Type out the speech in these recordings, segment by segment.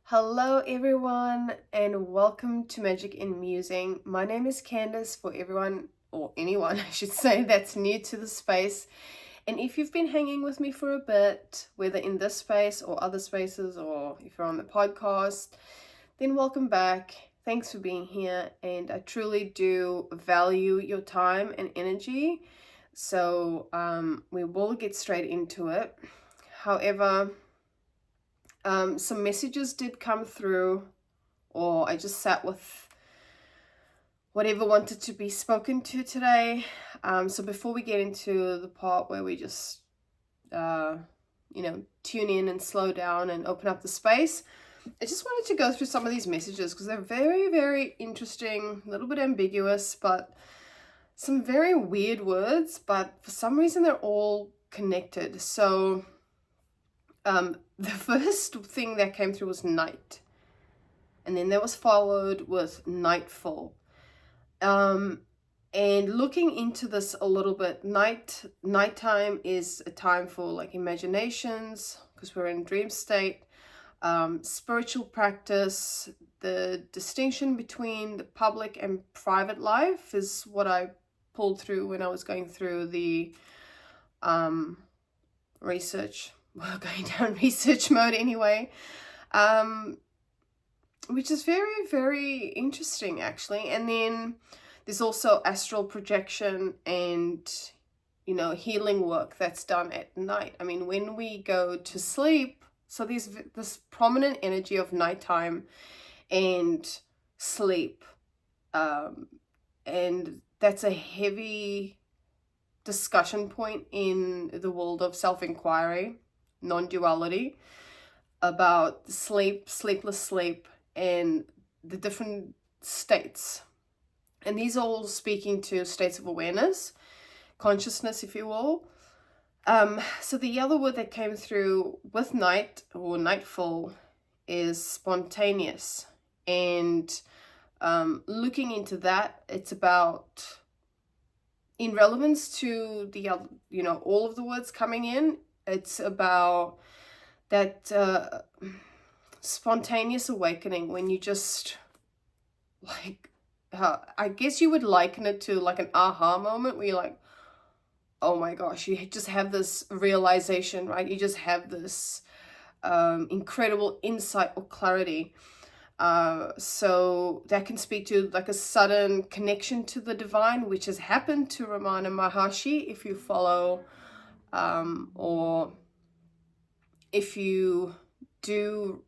Hello everyone and welcome to Magic in Musing. My name is Candace for everyone, or anyone I should say, that's new to the space. And if you've been hanging with me for a bit, whether in this space or other spaces, or if you're on the podcast, then welcome back. Thanks for being here, and I truly do value your time and energy. So we will get straight into it. However, some messages did come through, or I just sat with whatever wanted to be spoken to today. So before we get into the part where we just, tune in and slow down and open up the space, I just wanted to go through some of these messages because they're very, very interesting, a little bit ambiguous, but some very weird words, but for some reason they're all connected. So the first thing that came through was night, and then that was followed with nightfall. And looking into this a little bit, nighttime is a time for like imaginations, because we're in dream state, spiritual practice. The distinction between the public and private life is what I pulled through when I was going through the research. Well, going down research mode anyway, which is very, very interesting actually. And then there's also astral projection and, healing work that's done at night. I mean, when we go to sleep, so there's this prominent energy of nighttime and sleep, and that's a heavy discussion point in the world of self-enquiry, non-duality, about sleep, sleepless sleep, and the different states. And these are all speaking to states of awareness, consciousness, if you will. So the other word that came through with night or nightfall is spontaneous. And looking into that, it's about, in relevance to the other, all of the words coming in, it's about that spontaneous awakening when you just like, I guess you would liken it to like an aha moment where you're like, oh my gosh, you just have this realization, right? You just have this incredible insight or clarity. So that can speak to like a sudden connection to the divine, which has happened to Ramana Maharshi, if you follow, or if you do,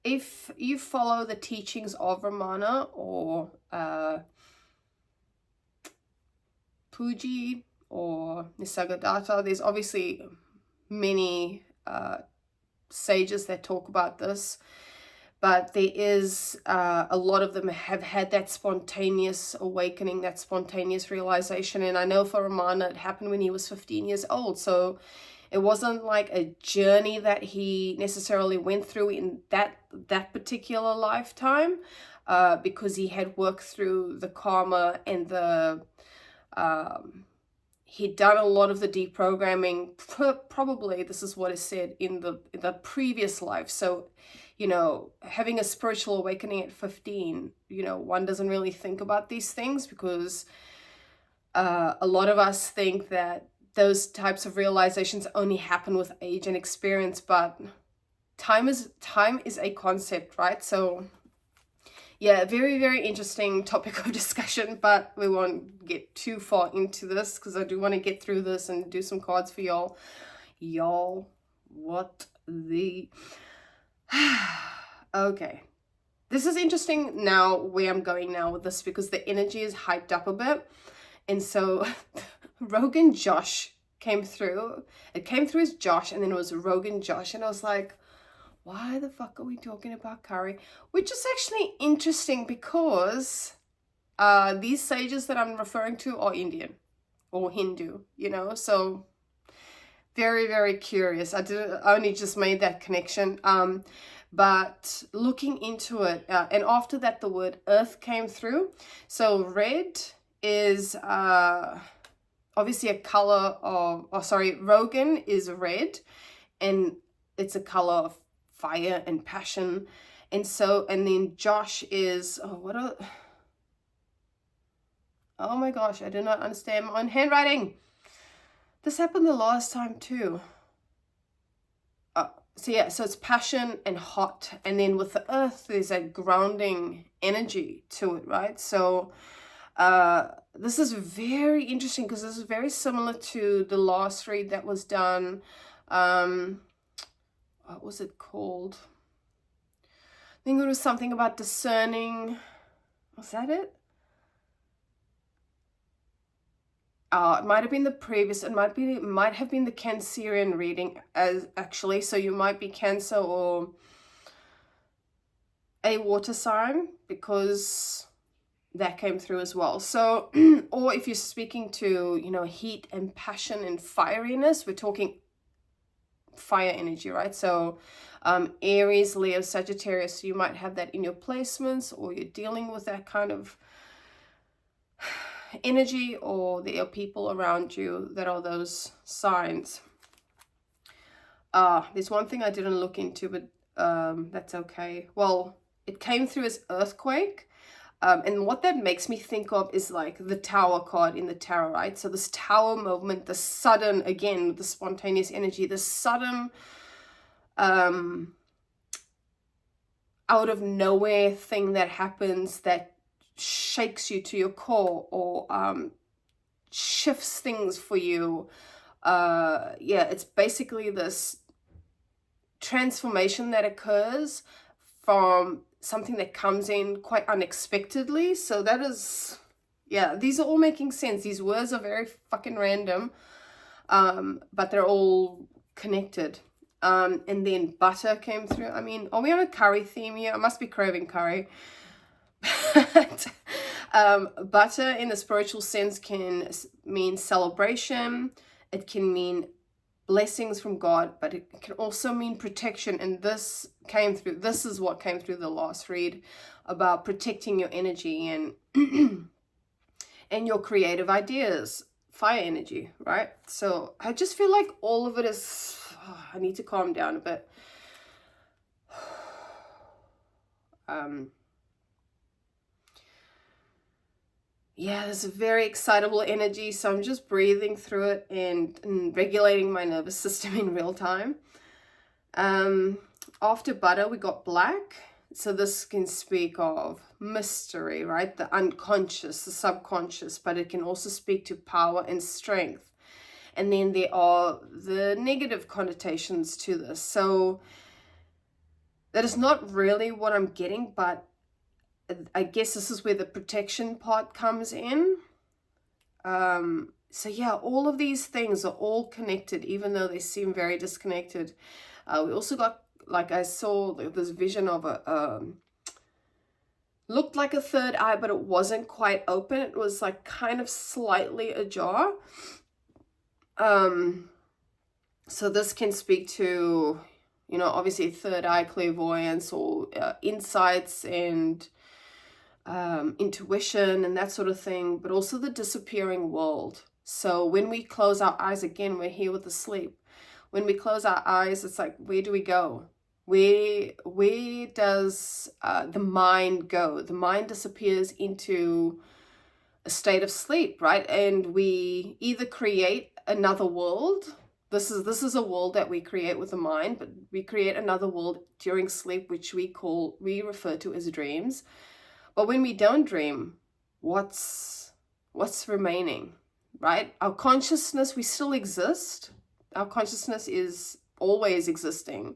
if you follow the teachings of Ramana or Puji or Nisargadatta, there's obviously many sages that talk about this, but there is a lot of them have had that spontaneous awakening, that spontaneous realization. And I know for Ramana it happened when he was 15 years old, so it wasn't like a journey that he necessarily went through in that particular lifetime, because he had worked through the karma and the he'd done a lot of the deprogramming, probably, this is what is said, in the previous life. So, having a spiritual awakening at 15, one doesn't really think about these things, because a lot of us think that those types of realizations only happen with age and experience, but time is a concept, right? So yeah, very, very interesting topic of discussion, but we won't get too far into this because I do want to get through this and do some cards for y'all. Y'all, what the... Okay. This is interesting now where I'm going now with this, because the energy is hyped up a bit. And so Rogan Josh came through. It came through as Josh, and then it was Rogan Josh. And I was like, why the fuck are we talking about curry? Which is actually interesting, because these sages that I'm referring to are Indian or Hindu, so very, very curious. I only just made that connection. But looking into it, and after that the word earth came through. So red is obviously a color of, Rogan is red, and it's a color of fire and passion. And then Josh is, oh my gosh, I do not understand my own handwriting. This happened the last time too. So it's passion and hot, and then with the earth there's a grounding energy to it, right? So this is very interesting because this is very similar to the last read that was done. What was it called? I think it was something about discerning. Was that it? It might have been the previous. It might have been the Cancerian reading as actually. So you might be Cancer or a water sign, because that came through as well. So, or if you're speaking to, heat and passion and fieriness, we're talking fire energy, right? So Aries, Leo, Sagittarius, you might have that in your placements, or you're dealing with that kind of energy, or there are people around you that are those signs. There's one thing I didn't look into, but that's okay. Well, it came through as earthquake. And what that makes me think of is like the Tower card in the tarot, right? So this Tower movement, the sudden, again, the spontaneous energy, the sudden out of nowhere thing that happens that shakes you to your core, or shifts things for you. It's basically this transformation that occurs from something that comes in quite unexpectedly. So that is, these are all making sense. These words are very fucking random, but they're all connected. And then butter came through. I mean, are we on a curry theme here? I must be craving curry. Butter in the spiritual sense can mean celebration. It can mean blessings from God, but it can also mean protection. And this is what came through the last read, about protecting your energy and and your creative ideas, fire energy, right? So I just feel like all of it is, I need to calm down a bit. There's a very excitable energy, so I'm just breathing through it and regulating my nervous system in real time. After butter, we got black. So this can speak of mystery, right? The unconscious, the subconscious, but it can also speak to power and strength. And then there are the negative connotations to this. So that is not really what I'm getting, but I guess this is where the protection part comes in. All of these things are all connected, even though they seem very disconnected. We also got, like, I saw this vision of looked like a third eye, but it wasn't quite open. It was like kind of slightly ajar. So this can speak to, obviously third eye clairvoyance, or insights and intuition and that sort of thing, but also the disappearing world. So when we close our eyes, again, we're here with the sleep. When we close our eyes, it's like, where do we go? Where does the mind go? The mind disappears into a state of sleep, right? And we either create another world. This is a world that we create with the mind, but we create another world during sleep, which we refer to as dreams. But when we don't dream, what's remaining, right? Our consciousness, we still exist. Our consciousness is always existing,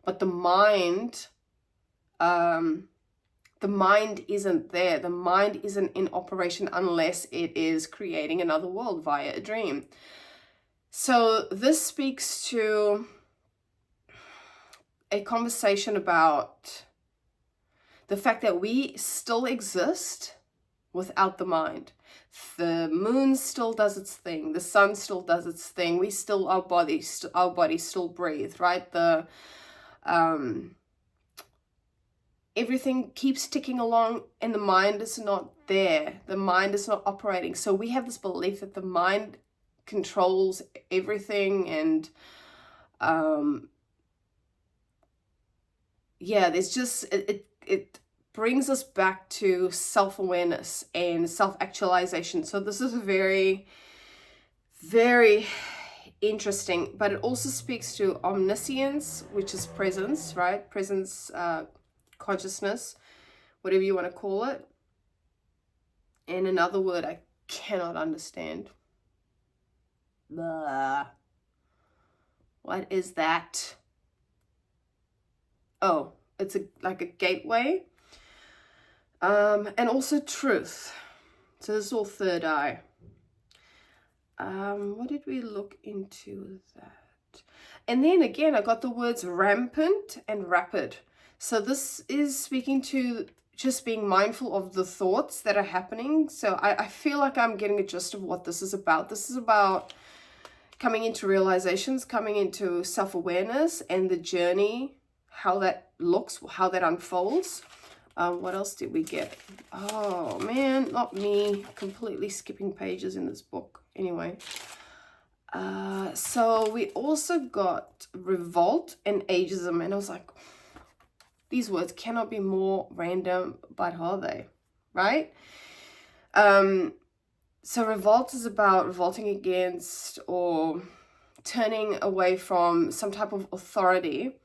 but the mind isn't there. The mind isn't in operation unless it is creating another world via a dream. So this speaks to a conversation about the fact that we still exist without the mind. The moon still does its thing. The sun still does its thing. Our bodies still breathe, right? Everything keeps ticking along, and the mind is not there. The mind is not operating. So we have this belief that the mind controls everything, and Yeah, there's just it brings us back to self-awareness and self-actualization. So this is very, very interesting, but it also speaks to omniscience, which is presence, right? Presence, consciousness, whatever you want to call it. And another word I cannot understand. Blah. What is that? Oh, it's like a gateway. And also truth. So this is all third eye. What did we look into that? And then again, I got the words rampant and rapid. So this is speaking to just being mindful of the thoughts that are happening. So I feel like I'm getting a gist of what this is about. This is about coming into realizations, coming into self-awareness and the journey, how that looks, how that unfolds. What else did we get? Oh man, not me, completely skipping pages in this book. Anyway, so we also got revolt and ageism, and I was like, these words cannot be more random, but are they? Right? So revolt is about revolting against or turning away from some type of authority.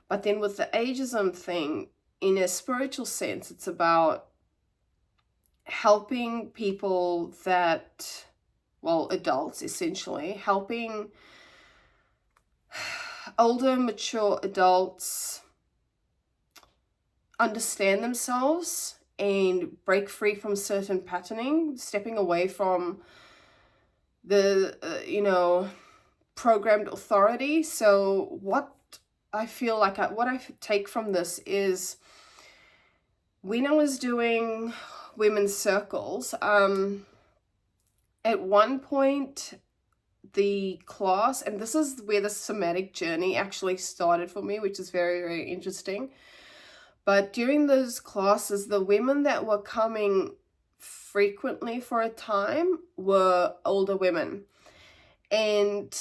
But then with the ageism thing, in a spiritual sense, it's about helping people that, well, adults essentially, helping older, mature adults understand themselves and break free from certain patterning, stepping away from the, programmed authority. So what I feel like, what I take from this is, when I was doing women's circles, at one point, the class, and this is where the somatic journey actually started for me, which is very, very interesting. But during those classes, the women that were coming frequently for a time were older women. And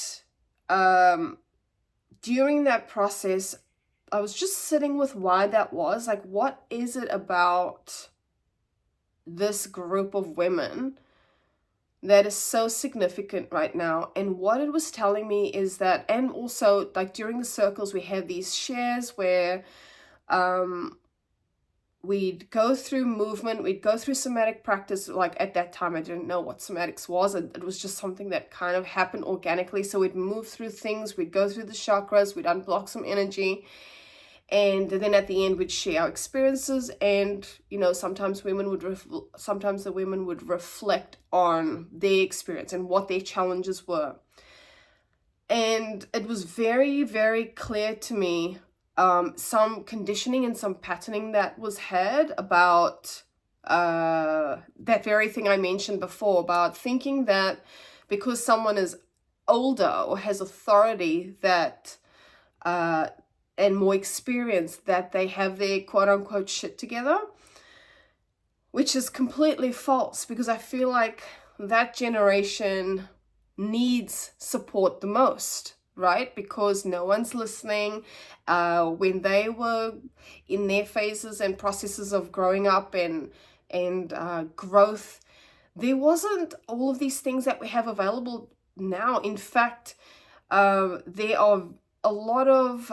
during that process, I was just sitting with why that was. Like, what is it about this group of women that is so significant right now? And what it was telling me is that, and also like during the circles, we have these shares where we'd go through movement, we'd go through somatic practice. Like at that time, I didn't know what somatics was. It was just something that kind of happened organically. So we'd move through things, we'd go through the chakras, we'd unblock some energy. And then at the end, we'd share our experiences. And, sometimes sometimes the women would reflect on their experience and what their challenges were. And it was very, very clear to me some conditioning and some patterning that was had about that very thing I mentioned before, about thinking that because someone is older or has authority that and more experience, that they have their quote-unquote shit together, which is completely false, because I feel like that generation needs support the most, right? Because no one's listening. When they were in their phases and processes of growing up and growth, there wasn't all of these things that we have available now. In fact, there are a lot of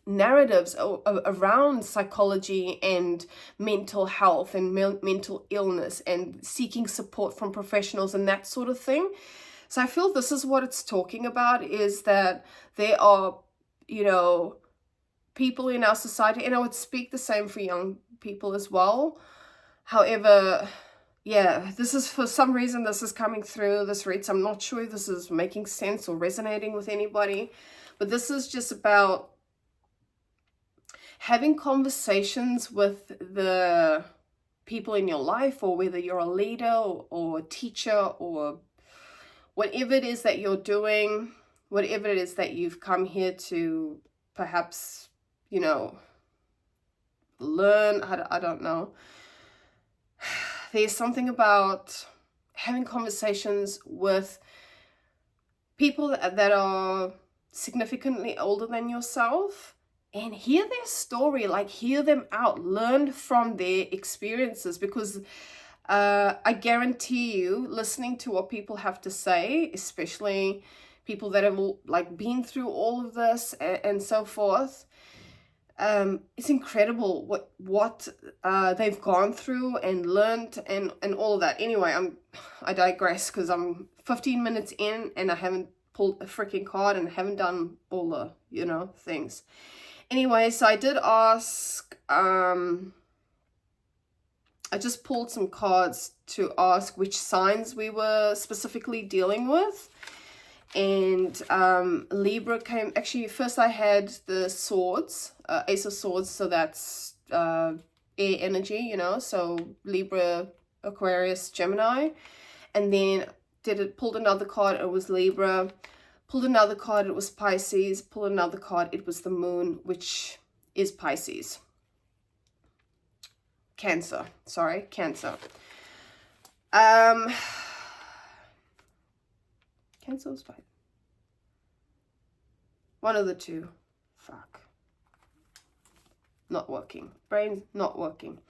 narratives around psychology and mental health and mental illness and seeking support from professionals and that sort of thing. So I feel this is what it's talking about, is that there are, people in our society, and I would speak the same for young people as well. However, yeah, this is, for some reason, this is coming through this reads. I'm not sure if this is making sense or resonating with anybody, but this is just about having conversations with the people in your life, or whether you're a leader or a teacher or whatever it is that you're doing, whatever it is that you've come here to perhaps, learn. I don't know. There's something about having conversations with people that are significantly older than yourself, and hear their story, like hear them out, learn from their experiences, because I guarantee you, listening to what people have to say, especially people that have like been through all of this and so forth, it's incredible what they've gone through and learned and all of that. Anyway, I digress, because I'm 15 minutes in and I haven't pulled a freaking card and haven't done all the things. Anyway, so I did ask, I just pulled some cards to ask which signs we were specifically dealing with. And Libra came. Actually, first I had the swords, Ace of Swords, so that's air energy, so Libra, Aquarius, Gemini. And then pulled another card, it was Libra. Pulled another card, it was Pisces. Pulled another card, it was the Moon, which is Pisces. Cancer, sorry, Cancer. Cancer was fine. One of the two. Fuck. Not working. Brain's not working.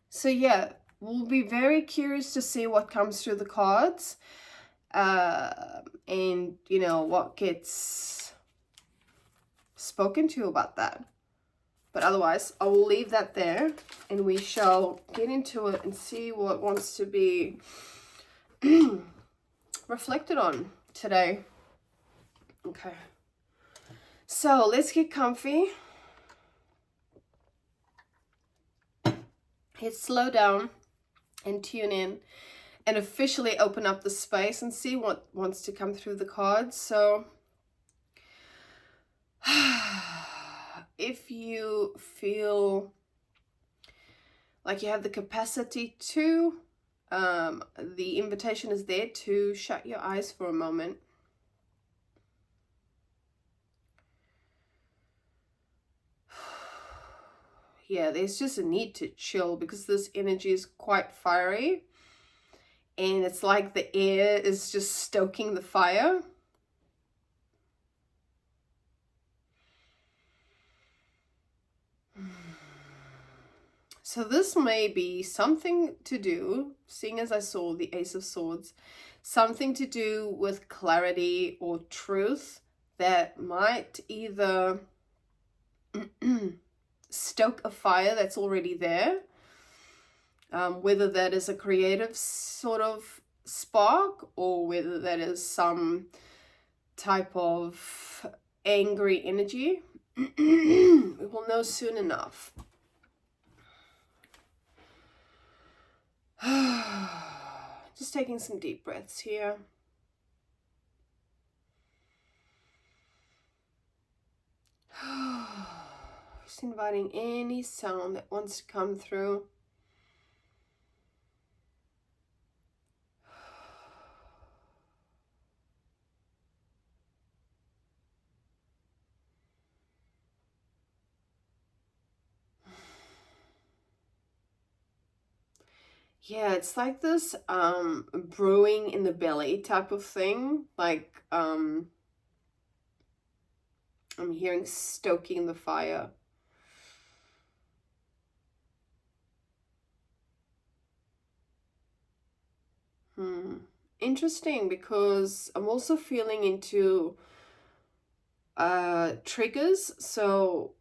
So yeah, we'll be very curious to see what comes through the cards. And what gets spoken to about that. But otherwise, I will leave that there, and we shall get into it and see what wants to be reflected on today. Okay. So let's get comfy. Hit slow down and tune in and officially open up the space and see what wants to come through the cards. So if you feel like you have the capacity to, the invitation is there to shut your eyes for a moment. Yeah, there's just a need to chill, because this energy is quite fiery, and it's like the air is just stoking the fire. So this may be something to do, seeing as I saw the Ace of Swords, something to do with clarity or truth that might either stoke a fire that's already there, whether that is a creative sort of spark, or whether that is some type of angry energy. We will know soon enough. Just taking some deep breaths here. Just inviting any sound that wants to come through. Yeah, it's like this brewing in the belly type of thing. Like I'm hearing stoking the fire. Interesting, because I'm also feeling into triggers. So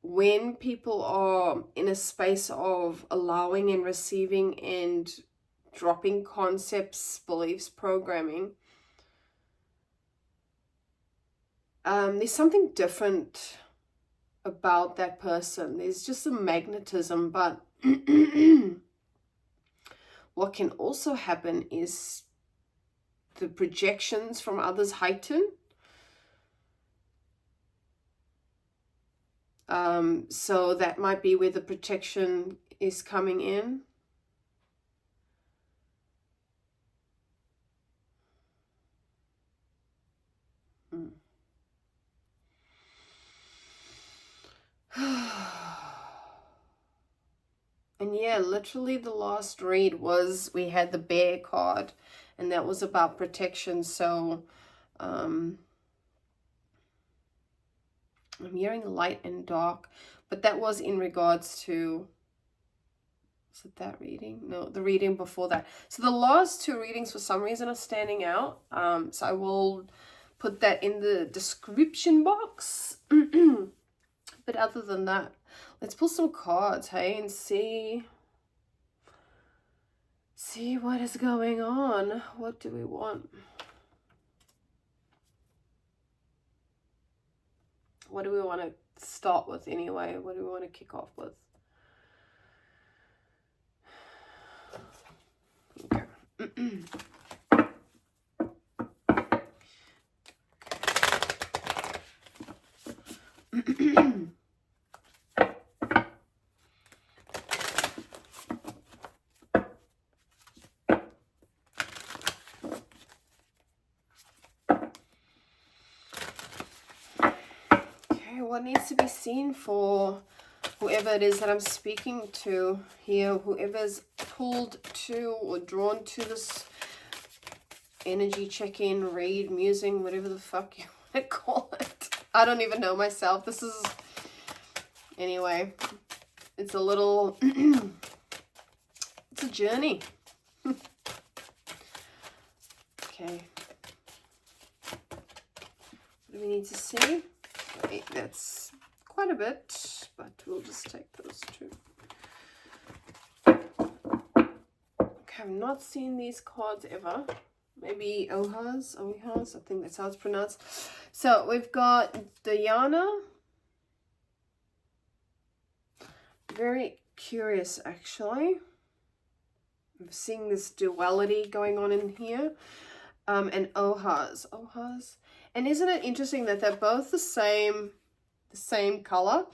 when people are in a space of allowing and receiving and dropping concepts, beliefs, programming, there's something different about that person. There's just a magnetism, but what can also happen is the projections from others heighten. So that might be where the protection is coming in. And yeah, literally the last read was, we had the bear card, and that was about protection. So I'm hearing light and dark, but that was in regards to, was it that reading? No, the reading before that. So the last two readings for some reason are standing out. So I will put that in the description box. But other than that, let's pull some cards, hey, and see what is going on. What do we want? What do we want to start with anyway? What do we want to kick off with? Okay. What needs to be seen for whoever it is that I'm speaking to here, whoever's pulled to or drawn to this energy check-in, read, musing, whatever the fuck you want to call it. I don't even know myself. This is, anyway, it's a little, it's a journey. Okay. What do we need to see? Wait, that's quite a bit, but we'll just take those two. Okay, I've not seen these cards ever. Maybe Ohas, I think that's how it's pronounced. So we've got Diana. Very curious, actually. I'm seeing this duality going on in here. And Ohas. And isn't it interesting that they're both the same color?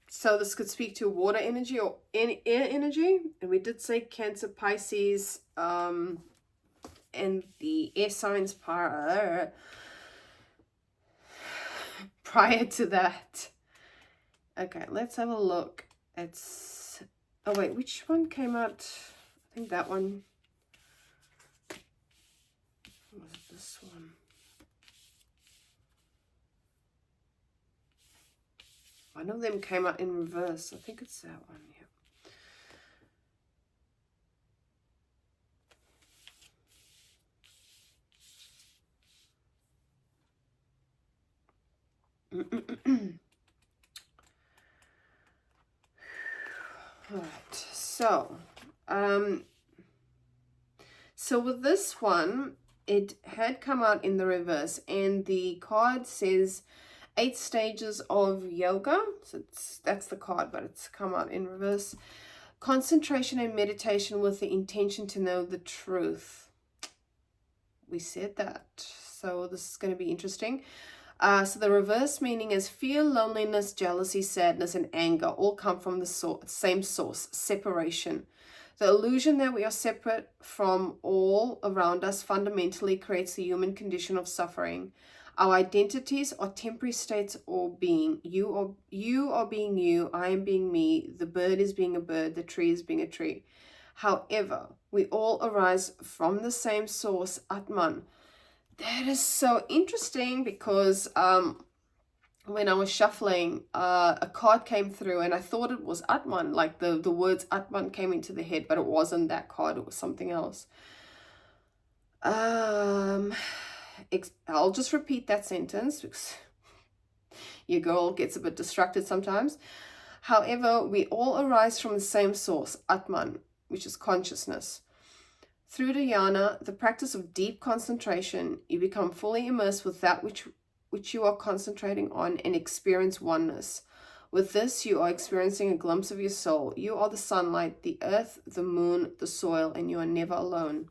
So this could speak to water energy or air energy. And we did say Cancer, Pisces, and the air signs prior to that. Okay, let's have a look. It's, oh wait, which one came out? I think that one. Was it this one? One of them came out in reverse. I think it's that one, yeah. Alright, so with this one, it had come out in the reverse, and the card says 8 stages of yoga. So that's the card, but it's come out in reverse. Concentration and meditation with the intention to know the truth. We said that. So this is going to be interesting. So the reverse meaning is fear, loneliness, jealousy, sadness, and anger all come from the same source, separation. The illusion that we are separate from all around us fundamentally creates the human condition of suffering. Our identities are temporary states or being. You are being you, I am being me, the bird is being a bird, the tree is being a tree. However, we all arise from the same source, Atman. That is so interesting because when I was shuffling, a card came through and I thought it was Atman, like the words Atman came into the head, but it wasn't that card, it was something else. I'll just repeat that sentence because your girl gets a bit distracted sometimes. However, we all arise from the same source, Atman, which is consciousness. Through dhyana, the practice of deep concentration, you become fully immersed with that which you are concentrating on and experience oneness. With this, you are experiencing a glimpse of your soul. You are the sunlight, the earth, the moon, the soil, and you are never alone.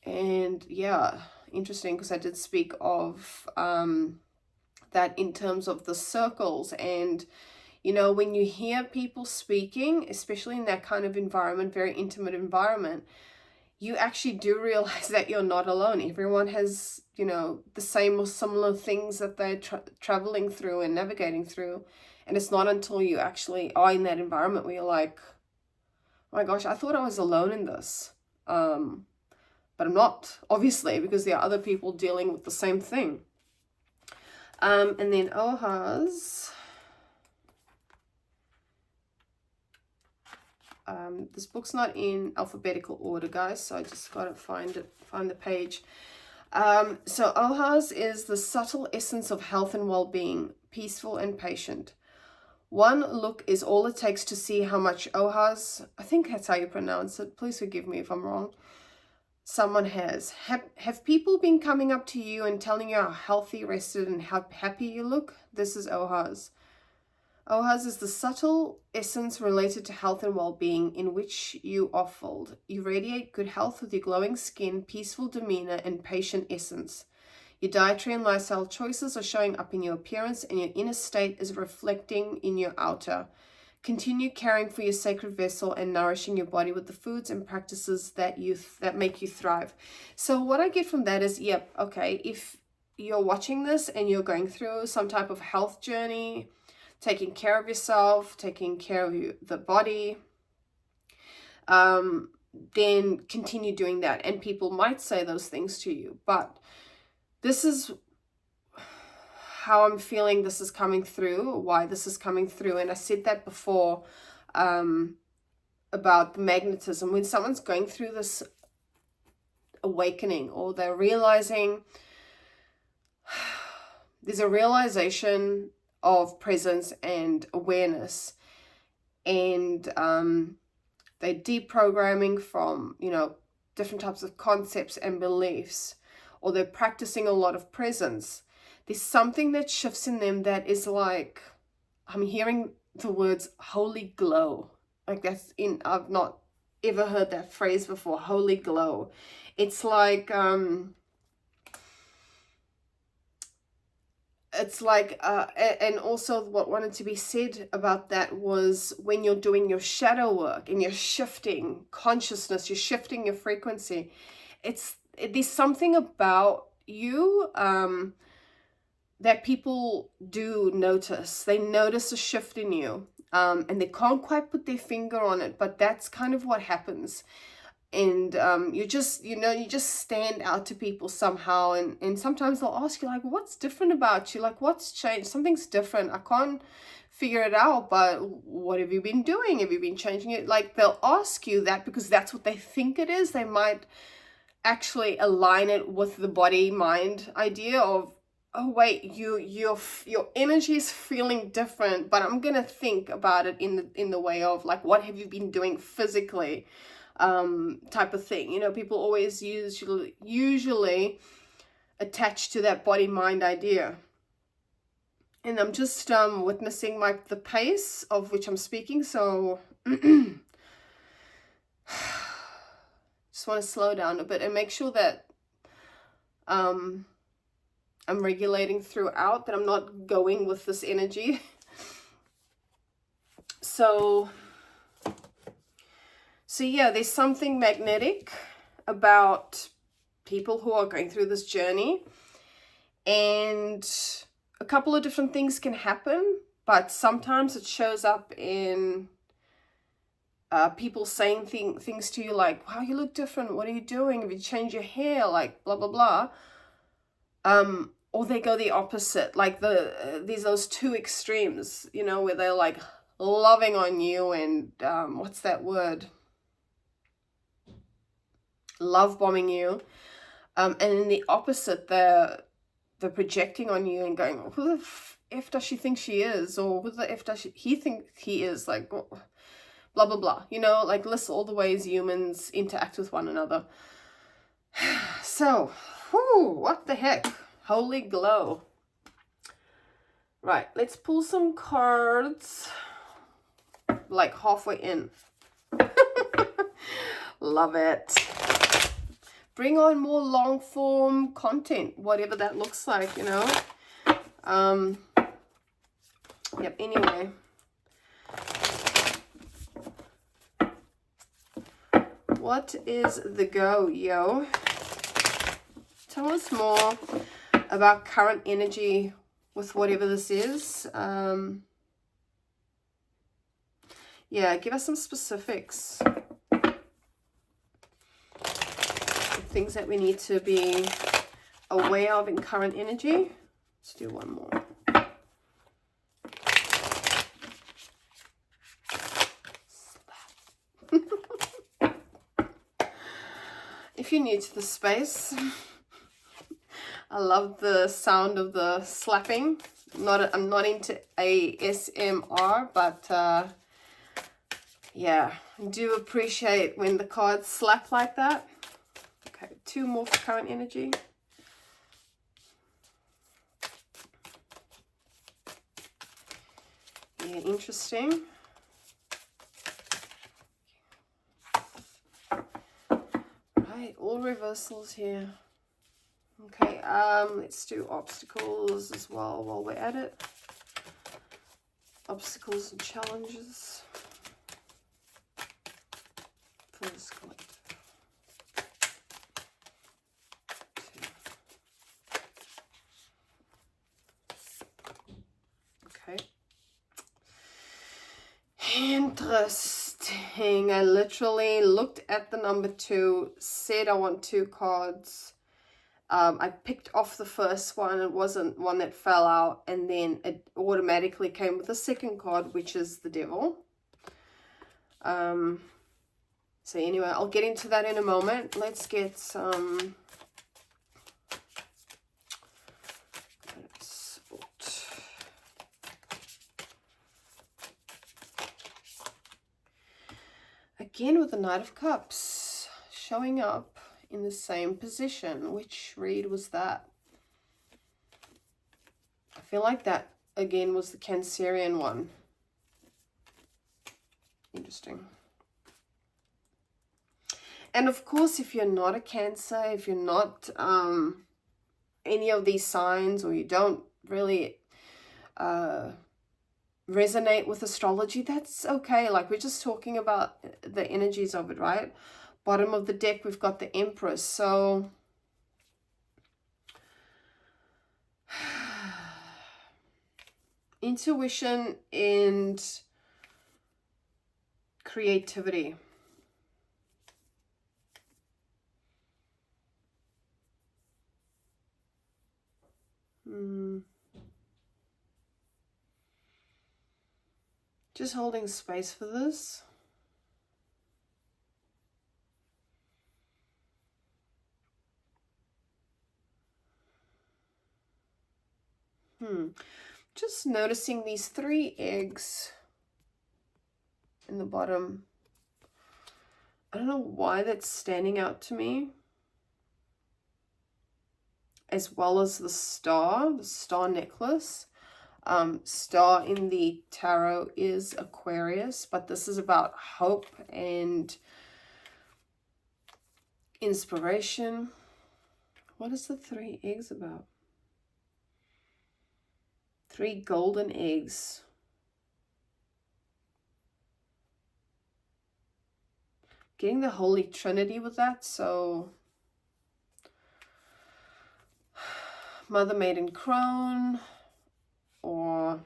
And yeah, interesting, because I did speak of that in terms of the circles. And you know, when you hear people speaking, especially in that kind of environment, very intimate environment, you actually do realize that you're not alone. Everyone has, you know, the same or similar things that they're traveling through and navigating through. And it's not until you actually are in that environment where you're like, my gosh, I thought I was alone in this. But I'm not, obviously, because there are other people dealing with the same thing. And then Ohas. This book's not in alphabetical order, guys, so I just gotta find the page. So Ohas is the subtle essence of health and well-being, peaceful and patient. One look is all it takes to see how much Ohas, I think that's how you pronounce it, please forgive me if I'm wrong, someone has. Have people been coming up to you and telling you how healthy, rested, and how happy you look? This is Ohas. Ohas is the subtle essence related to health and well-being in which you are filled. You radiate good health with your glowing skin, peaceful demeanor, and patient essence. Your dietary and lifestyle choices are showing up in your appearance, and your inner state is reflecting in your outer. Continue caring for your sacred vessel and nourishing your body with the foods and practices that make you thrive. So what I get from that is, yep, okay, if you're watching this and you're going through some type of health journey, taking care of yourself, taking care of the body, then continue doing that. And people might say those things to you, but this is how I'm feeling this is coming through, why this is coming through. And I said that before about the magnetism. When someone's going through this awakening, or they're realizing, there's a realization of presence and awareness, and they're deprogramming from, you know, different types of concepts and beliefs, or they're practicing a lot of presence. There's something that shifts in them that is like, I'm hearing the words holy glow. Like I've not ever heard that phrase before, holy glow. It's like, and also what wanted to be said about that was when you're doing your shadow work and you're shifting consciousness, you're shifting your frequency. There's something about you, that people do notice. They notice a shift in you, and they can't quite put their finger on it, but that's kind of what happens. And you just stand out to people somehow, and sometimes they'll ask you, like, what's different about you? Like, what's changed? Something's different. I can't figure it out, but what have you been doing? Have you been changing it? Like, they'll ask you that because that's what they think it is. They might actually align it with the body-mind idea of, oh wait, your energy is feeling different, but I'm gonna think about it in the way of, like, what have you been doing physically, type of thing. You know, people always usually attached to that body-mind idea. And I'm just witnessing the pace of which I'm speaking, so just want to slow down a bit and make sure that I'm regulating throughout, that I'm not going with this energy. So yeah, there's something magnetic about people who are going through this journey, and a couple of different things can happen, but sometimes it shows up in people saying things to you like, wow, you look different, what are you doing, have you changed your hair, like blah blah blah. Or they go the opposite, like there's those two extremes, you know, where they're like loving on you and what's that word, love bombing you, and in the opposite, they're projecting on you and going, who the F does she think she is, or who the F does he think he is, like blah blah blah, you know, like list all the ways humans interact with one another. So what the heck, holy glow. Right, let's pull some cards, like halfway in. Love it. Bring on more long form content, whatever that looks like, you know. Yep, anyway. What is the go, yo? Tell us more about current energy with whatever this is. Yeah, give us some specifics. things that we need to be aware of in current energy. Let's do one more. If you're new to the space, I love the sound of the slapping. I'm not into ASMR, but yeah, I do appreciate when the cards slap like that. Okay, 2 more for current energy. Yeah, interesting. Right, all reversals here. Okay, let's do obstacles as well while we're at it. Obstacles and challenges for this collective. Okay. Interesting. I literally looked at the number 2, said I want 2 cards. I picked off the first one. It wasn't one that fell out, and then it automatically came with a second card, which is the devil. So anyway, I'll get into that in a moment. Let's get some again with the Knight of Cups showing up in the same position. Which read was that? I feel like that again was the Cancerian one. Interesting. And of course, if you're not a Cancer, if you're not any of these signs, or you don't really resonate with astrology, that's okay. Like, we're just talking about the energies of it, right? Bottom of the deck, we've got the Empress. So intuition and creativity. Just holding space for this. Just noticing these 3 eggs in the bottom. I don't know why that's standing out to me. As well as the star necklace. Star in the tarot is Aquarius, but this is about hope and inspiration. What is the 3 eggs about? 3 golden eggs. Getting the Holy Trinity with that, so Mother Maiden Crone, or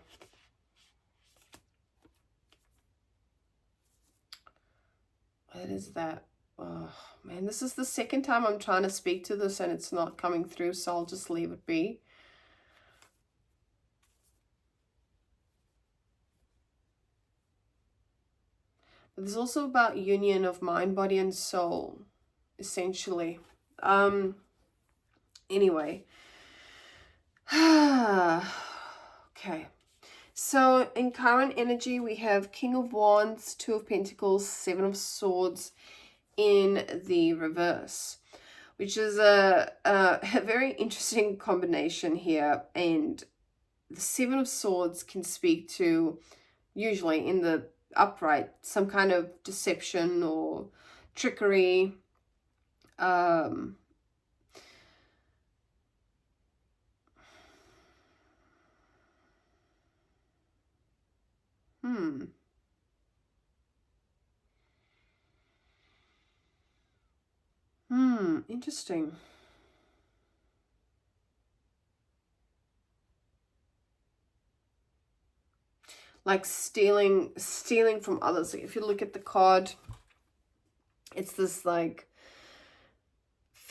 what is that? Oh man, this is the second time I'm trying to speak to this and it's not coming through, so I'll just leave it be. But there's also about union of mind, body, and soul, essentially. Anyway. Okay. So in current energy, we have King of Wands, 2 of Pentacles, 7 of Swords in the reverse, which is a very interesting combination here. And the 7 of Swords can speak to, usually in the upright, some kind of deception or trickery. Interesting. Like stealing from others. If you look at the card, it's this like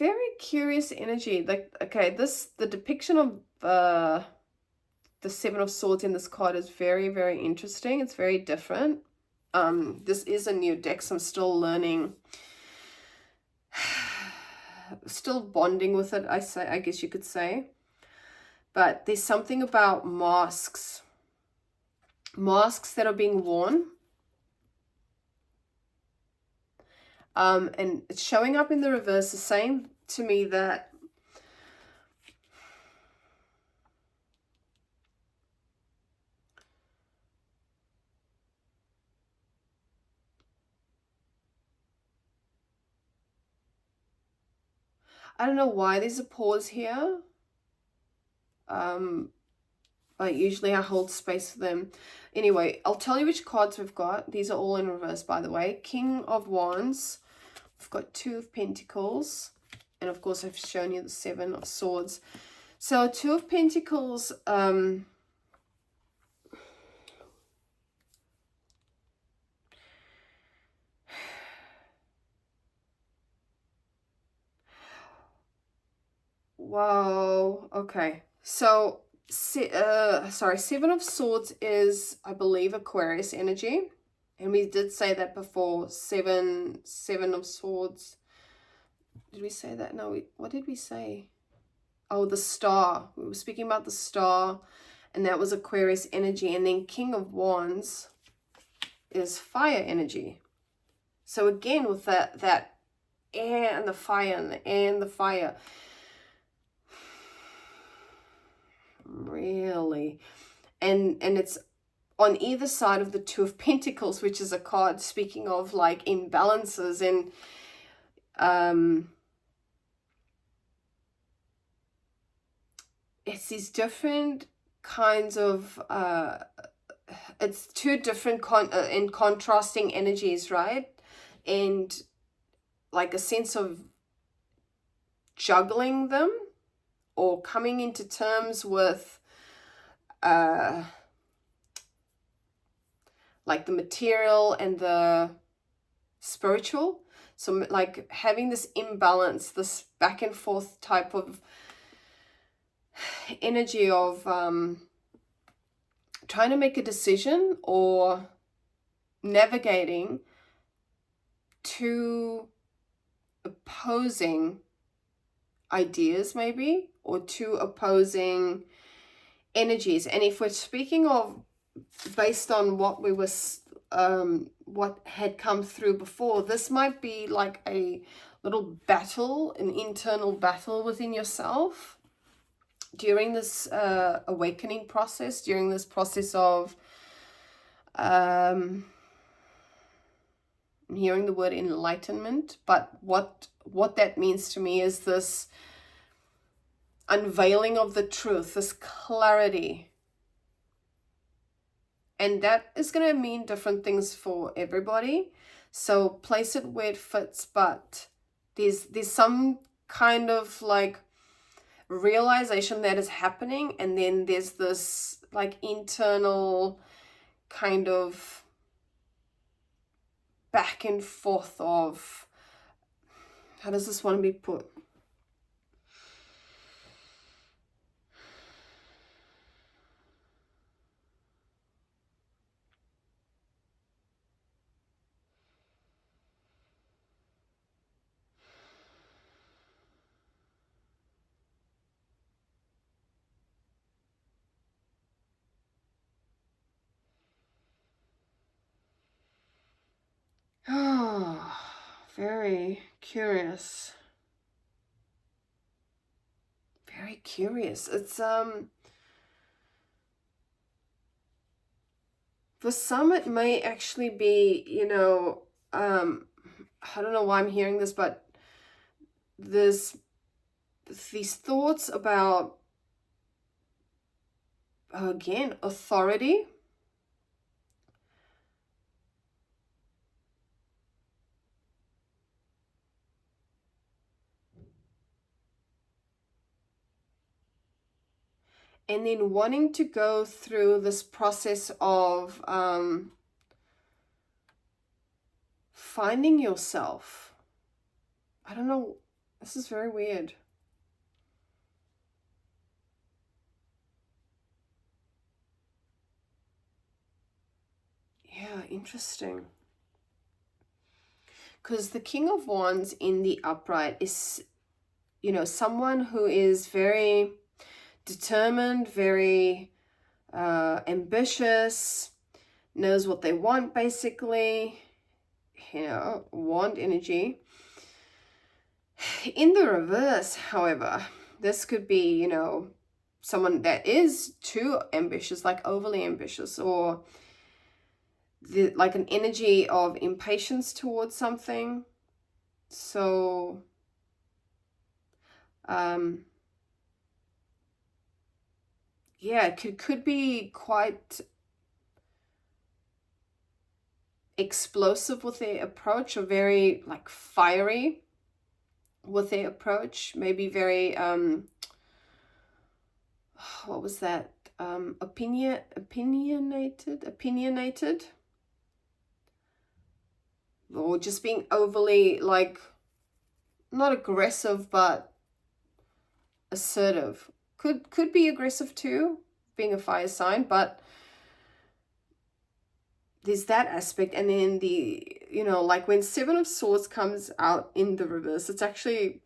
very curious energy. Like, okay, the depiction of the Seven of Swords in this card is very, very interesting. It's very different. This is a new deck, so I'm still learning, still bonding with it, I guess you could say. But there's something about masks that are being worn. And it's showing up in the reverse, is saying to me that I don't know why there's a pause here. But usually I hold space for them. Anyway, I'll tell you which cards we've got. These are all in reverse, by the way. King of Wands. We've got Two of Pentacles. And of course, I've shown you the Seven of Swords. So Two of Pentacles, wow, okay. So, sorry, Seven of Swords is, I believe, Aquarius energy. And we did say that before. Seven of Swords. Did we say that? No, what did we say? Oh, the Star. We were speaking about the Star, and that was Aquarius energy. And then King of Wands is fire energy. So again, with that air and the fire and the air and the fire. Really. And it's on either side of the Two of Pentacles, which is a card speaking of like imbalances and it's these different kinds of it's two different and contrasting energies, right? And like a sense of juggling them or coming into terms with like the material and the spiritual. So like having this imbalance, this back and forth type of energy of trying to make a decision or navigating two opposing ideas, maybe, or two opposing energies. And if we're speaking of based on what we were what had come through before, this might be like a little battle, an internal battle within yourself during this awakening process, during this process of I'm hearing the word enlightenment, but what that means to me is this unveiling of the truth, this clarity. And that is going to mean different things for everybody. So place it where it fits, but there's some kind of like realization that is happening, and then there's this like internal kind of back and forth of how does this want to be put? Oh, very curious. Very curious. It's for some it may actually be, you know, I don't know why I'm hearing this, but there's these thoughts about again authority. And then wanting to go through this process of finding yourself. I don't know. This is very weird. Yeah, interesting. Because the King of Wands in the upright is, you know, someone who is very determined, very ambitious, knows what they want, basically, you know, wand energy. In the reverse, however, this could be, you know, someone that is too ambitious, like overly ambitious, or like an energy of impatience towards something. So yeah, it could be quite explosive with their approach, or very like fiery with their approach. Maybe very what was that, opinionated, or just being overly, like, not aggressive but assertive. Could be aggressive too, being a fire sign, but there's that aspect. And then the, you know, like when Seven of Swords comes out in the reverse, it's actually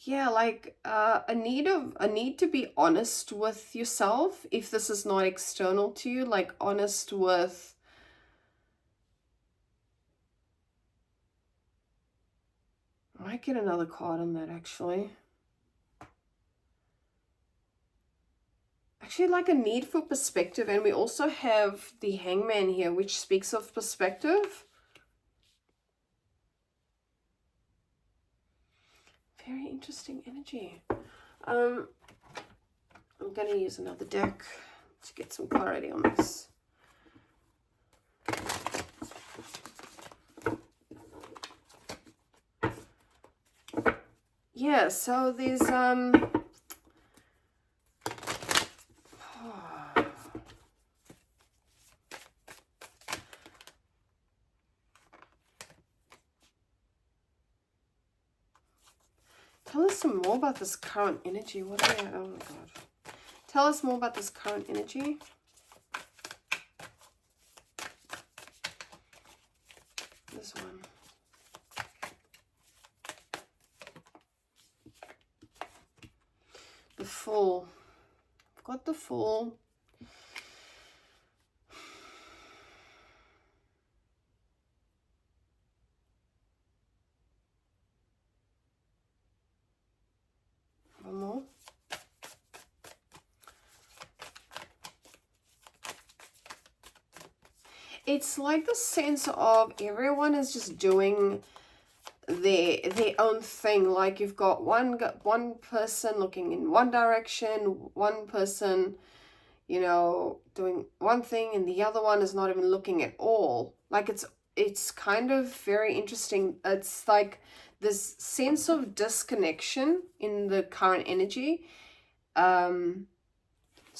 yeah, like a need to be honest with yourself, if this is not external to you, like honest with, I might get another card on that actually, like a need for perspective. And we also have the Hangman here, which speaks of perspective. Very interesting energy. I'm going to use another deck to get some clarity on this. Yeah, so there's tell us some more about this current energy. What are you, oh my god. Tell us more about this current energy. This one. The Fool. I've got the Fool. One more. It's like the sense of everyone is just doing their own thing. Like you've got one person looking in one direction, one person, you know, doing one thing, and the other one is not even looking at all. Like it's kind of very interesting. It's like this sense of disconnection in the current energy. Sorry,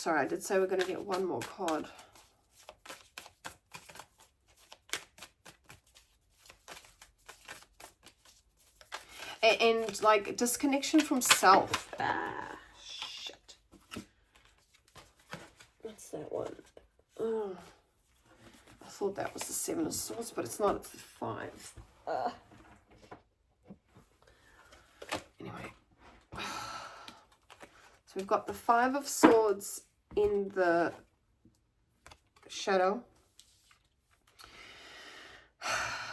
I did say we're going to get one more card. And like disconnection from self. Shit. What's that one? Oh, I thought that was the Seven of Swords, but it's not. It's the Five. Anyway. So we've got the Five of Swords in the shadow.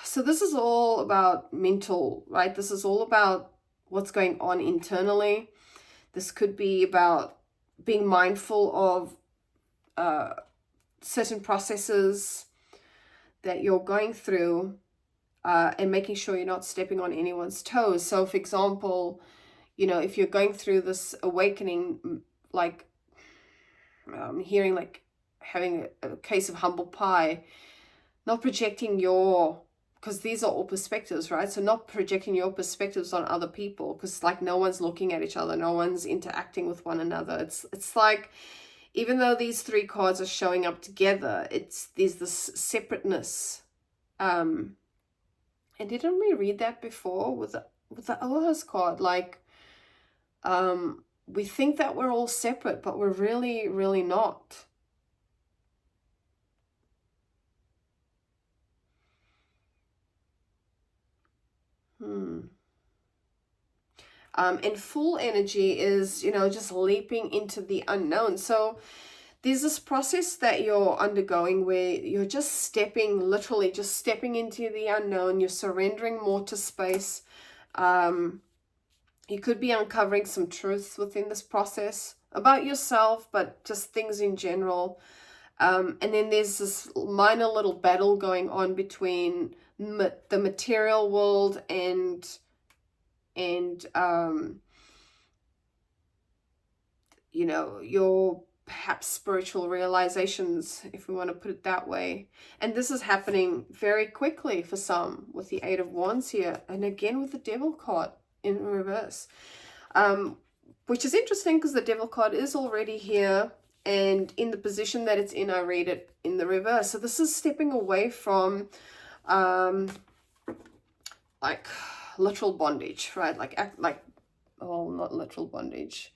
So this is all about mental, right? This is all about what's going on internally. This could be about being mindful of certain processes that you're going through, and making sure you're not stepping on anyone's toes. So for example, you know, if you're going through this awakening, like hearing like having a case of humble pie, not projecting your because these are all perspectives, right? So not projecting your perspectives on other people, because like no one's looking at each other, no one's interacting with one another. It's like, even though these three cards are showing up together, there's this separateness. And didn't we read that before with the Aloha's card? Like, we think that we're all separate, but we're really, really not. And full energy is, just leaping into the unknown. So there's this process that you're undergoing where you're just literally just stepping into the unknown. You're surrendering more to space. You could be uncovering some truths within this process about yourself, but just things in general. And then there's this minor little battle going on between the material world and your perhaps spiritual realizations, if we want to put it that way. And this is happening very quickly for some with the Eight of Wands here, and again with the Devil card in reverse, which is interesting because the Devil card is already here, and in the position that it's in, I read it in the reverse. So this is stepping away from like literal bondage, right? Not literal bondage.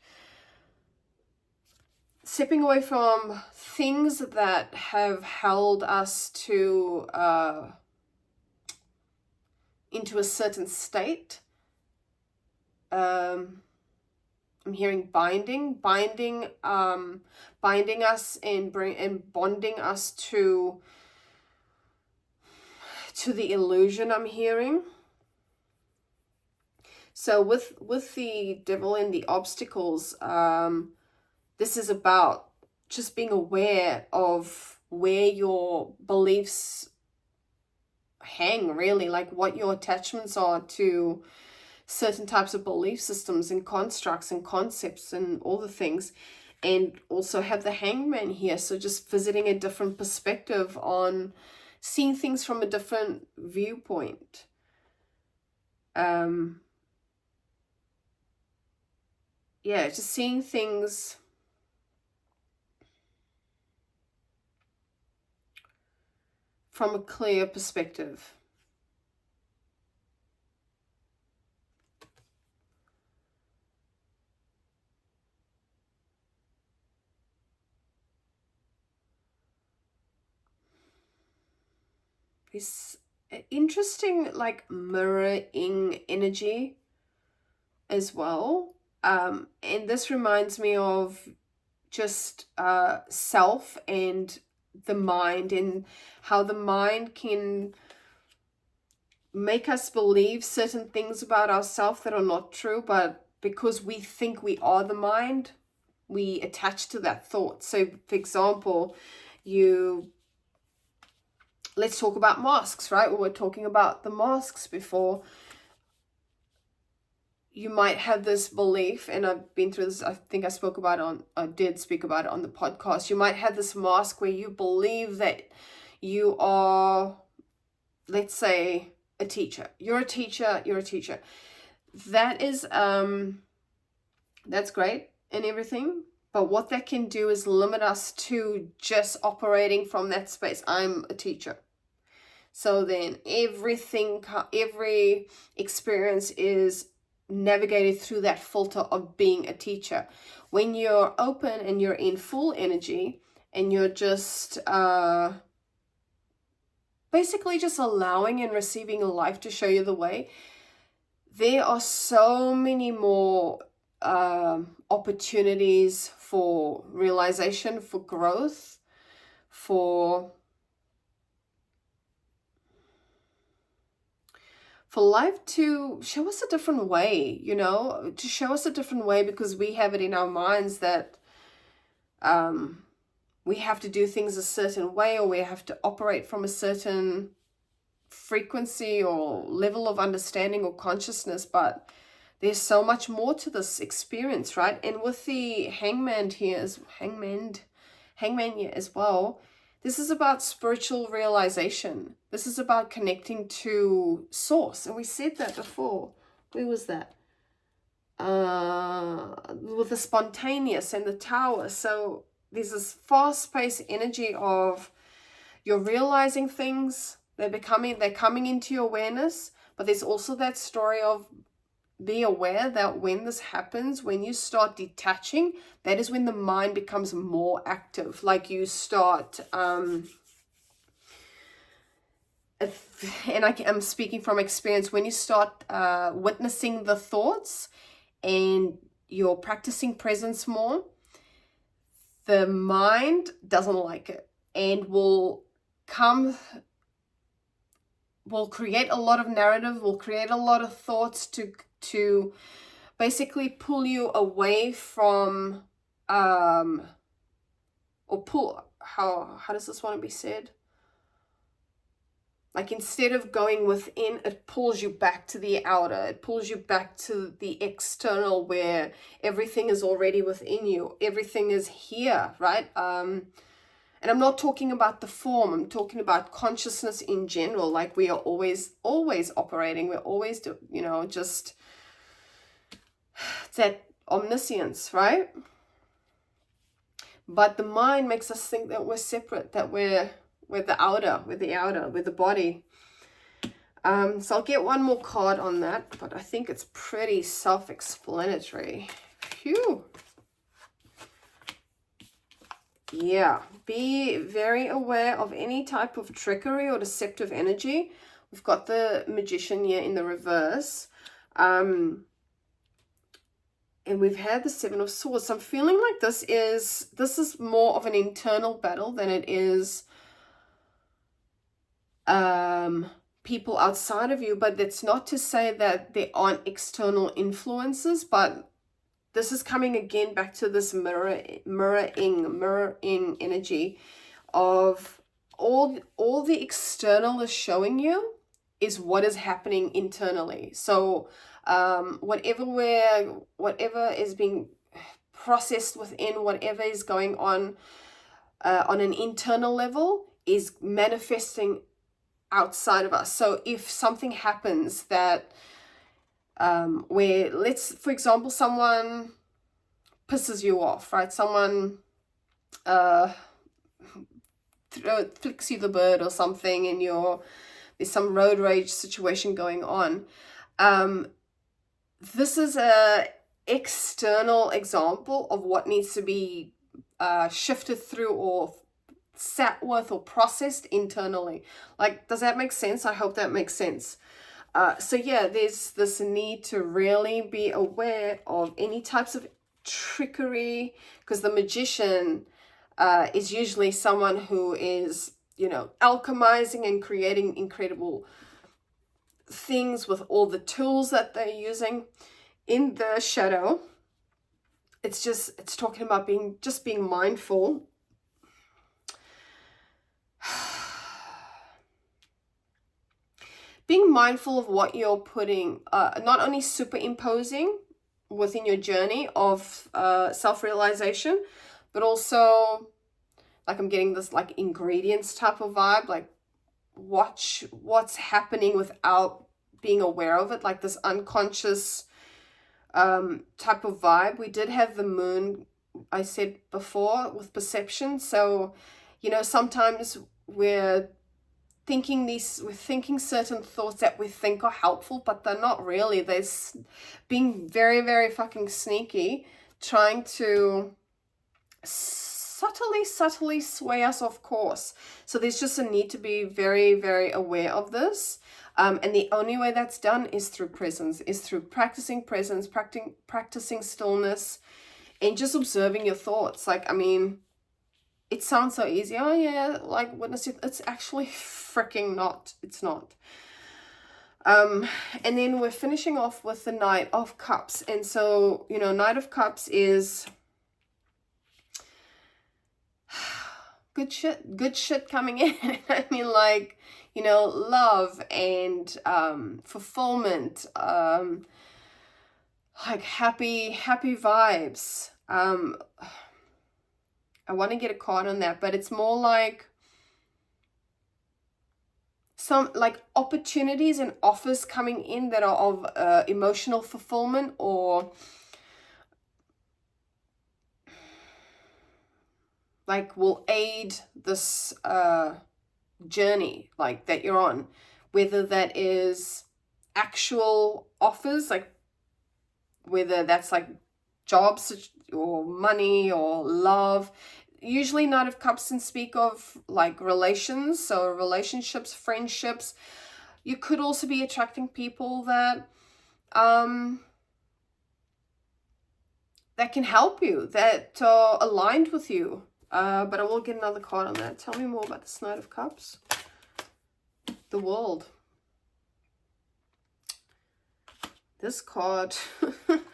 Stepping away from things that have held us to into a certain state. I'm hearing binding us and bonding us to the illusion. I'm hearing. So with the Devil and the obstacles, this is about just being aware of where your beliefs hang, really, like what your attachments are to certain types of belief systems and constructs and concepts and all the things. And also have the Hangman here, so just visiting a different perspective on seeing things from a different viewpoint. Just seeing things from a clear perspective. This interesting, like, mirroring energy as well. And this reminds me of just self and the mind, and how the mind can make us believe certain things about ourselves that are not true, but because we think we are the mind, we attach to that thought. So for example, let's talk about masks, right? We were talking about the masks before. You might have this belief, and I've been through this, I think I did speak about it on the podcast. You might have this mask where you believe that you are, let's say, a teacher. You're a teacher. That is, that's great and everything. But what that can do is limit us to just operating from that space. I'm a teacher. So then every experience is navigated through that filter of being a teacher. When you're open and you're in full energy and you're just basically just allowing and receiving life to show you the way, there are so many more opportunities for realization, for growth, for life to show us a different way, to show us a different way, because we have it in our minds that we have to do things a certain way, or we have to operate from a certain frequency or level of understanding or consciousness. But there's so much more to this experience, right? And with the hangman here as well, This is about spiritual realization. This is about connecting to source. And we said that before. Where was that? With the spontaneous and the tower. So there's this fast-paced energy of you're realizing things, they're coming into your awareness, but there's also that story of be aware that when this happens, when you start detaching, that is when the mind becomes more active. Like you start, and I'm speaking from experience, when you start witnessing the thoughts and you're practicing presence more, the mind doesn't like it and will create a lot of narrative, will create a lot of thoughts to basically pull you away from or pull, how does this want to be said? Like instead of going within, it pulls you back to the outer. It pulls you back to the external where everything is already within you. Everything is here, right? And I'm not talking about the form. I'm talking about consciousness in general. Like we are always operating. We're always, just that omniscience, right? But the mind makes us think that we're separate, that we're the outer, we're the body. So I'll get one more card on that, but I think it's pretty self-explanatory. Phew. Yeah, be very aware of any type of trickery or deceptive energy. We've got the Magician here in the reverse. And we've had the Seven of Swords. So I'm feeling like this is more of an internal battle than it is people outside of you. But that's not to say that there aren't external influences, but this is coming again back to this mirroring energy of all the external is showing you is what is happening internally. So whatever is being processed within, whatever is going on an internal level is manifesting outside of us. So if something happens that where, for example, someone pisses you off, right? Someone flicks you the bird or something, and there's some road rage situation going on. This is a external example of what needs to be shifted through or sat with or processed internally. Like, does that make sense? I hope that makes sense. So yeah, there's this need to really be aware of any types of trickery, because the Magician is usually someone who is, alchemizing and creating incredible things with all the tools that they're using. In the Shadow, it's talking about being mindful. Being mindful of what you're putting, not only superimposing within your journey of self-realization, but also, like, I'm getting this like ingredients type of vibe, like watch what's happening without being aware of it, like this unconscious type of vibe. We did have the moon, I said before, with perception. So, sometimes we're thinking certain thoughts that we think are helpful, but they're not really. They're being very, very fucking sneaky, trying to subtly sway us off course. So there's just a need to be very, very aware of this. And the only way that's done is through presence, is through practicing presence, practicing stillness, and just observing your thoughts. Like, I mean, it sounds so easy. Oh yeah, like witness it. It's actually freaking not. It's not. And then we're finishing off with the Knight of Cups. And so, Knight of Cups is good shit coming in. I mean, like, love and fulfillment, like happy vibes. I want to get a card on that, but it's more like some like opportunities and offers coming in that are of emotional fulfillment, or like will aid this journey like that you're on, whether that is actual offers, like whether that's like jobs or money or love. Usually Knight of Cups can speak of like relations, so relationships, friendships. You could also be attracting people that that can help you, that are aligned with you. But I will get another card on that. Tell me more about this Knight of Cups. The World. This card,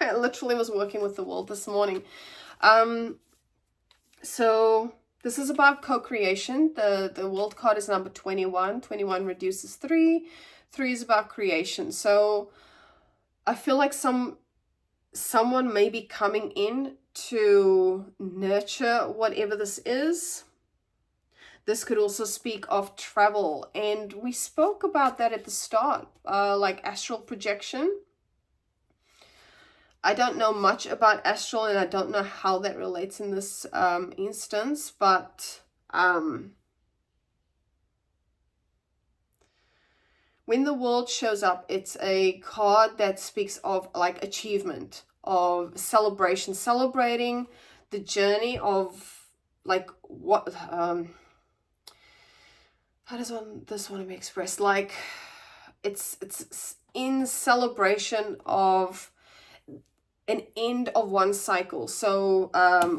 I literally was working with the World this morning. So this is about co-creation. The World card is number 21. 21 reduces 3. 3 is about creation. So I feel like someone may be coming in to nurture whatever this is. This could also speak of travel, and we spoke about that at the start, like astral projection. I don't know much about astral, and I don't know how that relates in this instance, but when the World shows up, it's a card that speaks of like achievement, of celebration, celebrating the journey of like what how does this want to be expressed? Like it's in celebration of an end of one cycle. So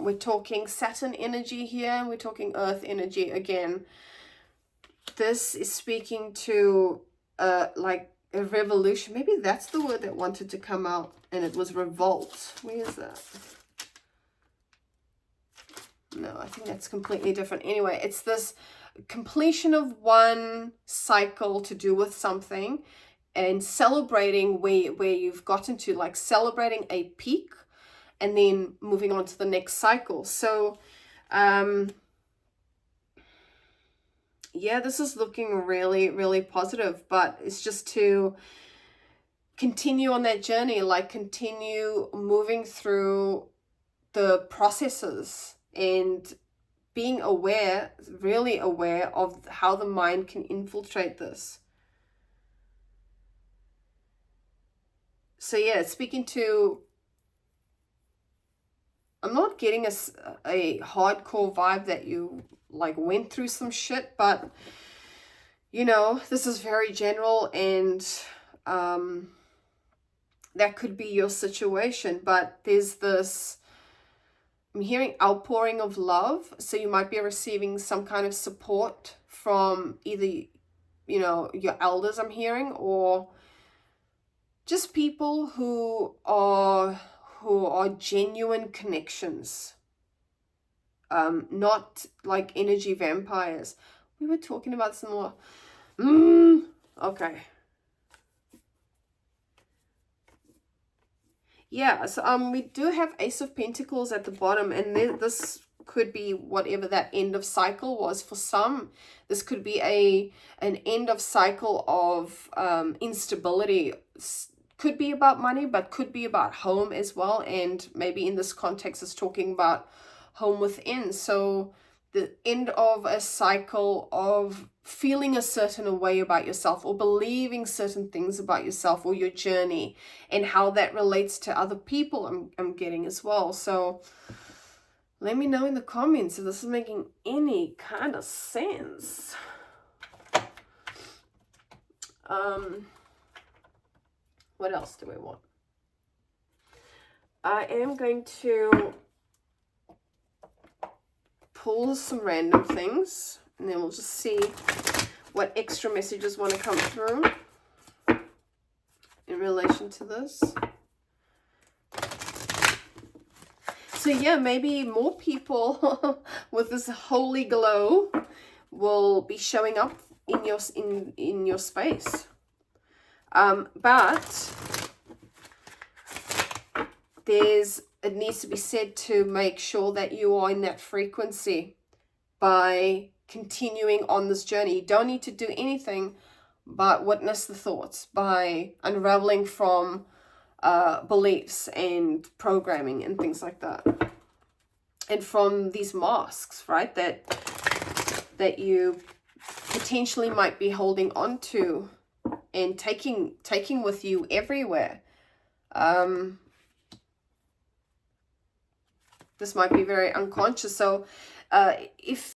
we're talking Saturn energy here, we're talking Earth energy again. This is speaking to like a revolution. Maybe that's the word that wanted to come out, and it was revolt. Where is that? No, I think that's completely different. Anyway, it's this completion of one cycle to do with something, and celebrating where you've gotten to, like celebrating a peak and then moving on to the next cycle. So yeah, this is looking really, really positive, but it's just to continue on that journey, like continue moving through the processes and being aware, really aware of how the mind can infiltrate this. So yeah, speaking to, I'm not getting a hardcore vibe that you like went through some shit, but you know, this is very general, and that could be your situation. But there's this, I'm hearing outpouring of love. So you might be receiving some kind of support from either, you know, your elders, I'm hearing, or just people who are genuine connections. Not like energy vampires. We were talking about some more. Okay. Yeah, so we do have Ace of Pentacles at the bottom, and this could be whatever that end of cycle was for some. This could be an end of cycle of instability. Could be about money, but could be about home as well. And maybe in this context, it's talking about home within. So the end of a cycle of feeling a certain way about yourself, or believing certain things about yourself or your journey, and how that relates to other people, I'm getting as well. So let me know in the comments if this is making any kind of sense. What else do we want? I am going to pull some random things, and then we'll just see what extra messages want to come through in relation to this. So yeah, maybe more people with this holy glow will be showing up in your space. But it needs to be said to make sure that you are in that frequency by continuing on this journey. You don't need to do anything but witness the thoughts, by unraveling from beliefs and programming and things like that, and from these masks, right, that you potentially might be holding on to and taking with you everywhere. This might be very unconscious. So if